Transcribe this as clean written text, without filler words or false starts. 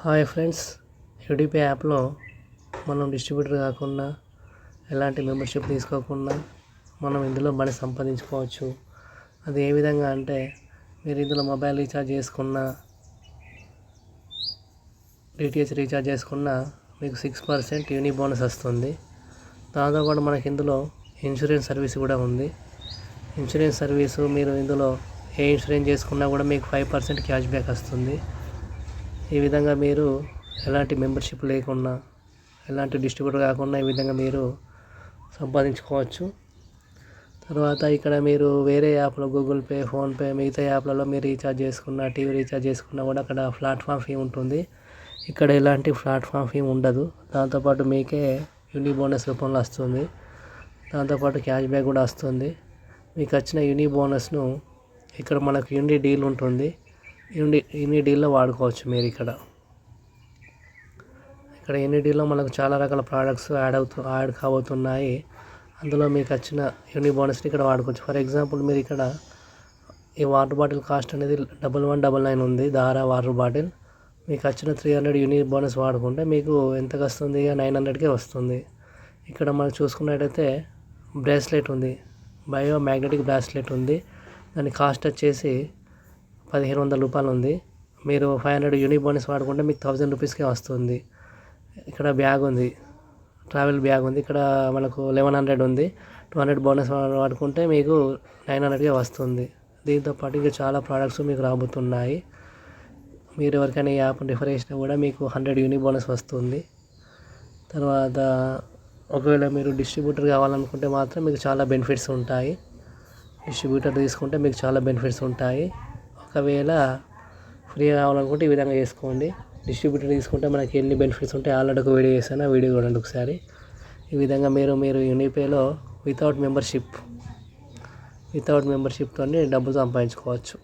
Hi friends, UDP యాప్లో మనం distributor కాకుండా ఎలాంటి మెంబర్షిప్ తీసుకోకుండా మనం ఇందులో మనీ సంపాదించుకోవచ్చు. అది ఏ విధంగా అంటే, మీరు ఇందులో మొబైల్ రీఛార్జ్ చేసుకున్న, డిటిహెచ్ రీఛార్జ్ చేసుకున్న మీకు 6% యూని బోనస్ వస్తుంది. దాంతోపాటు మనకి ఇందులో ఇన్సూరెన్స్ సర్వీస్ కూడా ఉంది. ఇన్సూరెన్స్ సర్వీసు మీరు ఇందులో ఏ ఇన్సూరెన్స్ చేసుకున్నా కూడా మీకు 5% క్యాష్ బ్యాక్ వస్తుంది. ఈ విధంగా మీరు ఎలాంటి మెంబర్షిప్ లేకుండా, ఎలాంటి డిస్ట్రిబ్యూటర్ కాకుండా ఈ విధంగా మీరు సంపాదించుకోవచ్చు. తర్వాత ఇక్కడ మీరు వేరే యాప్లో గూగుల్ పే, ఫోన్పే, మిగతా యాప్లలో మీరు రీఛార్జ్ చేసుకున్న, టీవీ రీఛార్జ్ చేసుకున్నా కూడా అక్కడ ప్లాట్ఫామ్ ఫీ ఉంటుంది. ఇక్కడ ఎలాంటి ప్లాట్ఫామ్ ఫీ ఉండదు. దాంతోపాటు మీకే యూని బోనస్ రూపంలో వస్తుంది. దాంతోపాటు క్యాష్ బ్యాక్ కూడా వస్తుంది. మీకు వచ్చిన యూని బోనస్ను ఇక్కడ మనకు యూని డీల్ ఉంటుంది. యూని డీల్లో వాడుకోవచ్చు. మీరు ఇక్కడ యూని డీల్లో మనకు చాలా రకాల ప్రోడక్ట్స్ యాడ్ కాబోతున్నాయి. అందులో మీకు వచ్చిన యూని బోనస్ని ఇక్కడ వాడుకోవచ్చు. ఫర్ ఎగ్జాంపుల్, మీరు ఇక్కడ ఈ వాటర్ బాటిల్ కాస్ట్ అనేది 1199 ఉంది. దారా వాటర్ బాటిల్ మీకు వచ్చిన 300 యూని బోనస్ వాడుకుంటే మీకు ఎంతకు వస్తుంది? 900కే వస్తుంది. ఇక్కడ మనం చూసుకున్నట్టయితే బ్రేస్లెట్ ఉంది, బయో మ్యాగ్నెటిక్ బ్రాస్లెట్ ఉంది. దాని కాస్ట్ వచ్చేసి 1500 రూపాయలు ఉంది. మీరు 500 యూని బోనస్ వాడుకుంటే మీకు 1000 రూపీస్కే వస్తుంది. ఇక్కడ బ్యాగ్ ఉంది, ట్రావెల్ బ్యాగ్ ఉంది. ఇక్కడ మనకు 1100 ఉంది. 200 బోనస్ వాడుకుంటే మీకు 900కే వస్తుంది. దీంతోపాటు ఇంకా చాలా ప్రోడక్ట్స్ మీకు రాబోతున్నాయి. మీరు ఎవరికైనా ఈ యాప్ రిఫర్ చేసినా కూడా మీకు 100 యూని బోనస్ వస్తుంది. తర్వాత ఒకవేళ మీరు డిస్ట్రిబ్యూటర్ కావాలనుకుంటే మాత్రం మీకు చాలా బెనిఫిట్స్ ఉంటాయి. డిస్ట్రిబ్యూటర్ తీసుకుంటే మీకు చాలా బెనిఫిట్స్ ఉంటాయి. ఒకవేళ ఫ్రీ కావాలనుకుంటే ఈ విధంగా చేసుకోండి. డిస్ట్రిబ్యూటర్ తీసుకుంటే మనకి ఎన్ని బెనిఫిట్స్ ఉంటాయి ఆల్రెడీ ఒక వీడియో చేశాను, ఆ వీడియో చూడండి ఒకసారి. ఈ విధంగా మీరు యూనిపేలో వితౌట్ మెంబర్షిప్తో డబ్బులు సంపాదించుకోవచ్చు.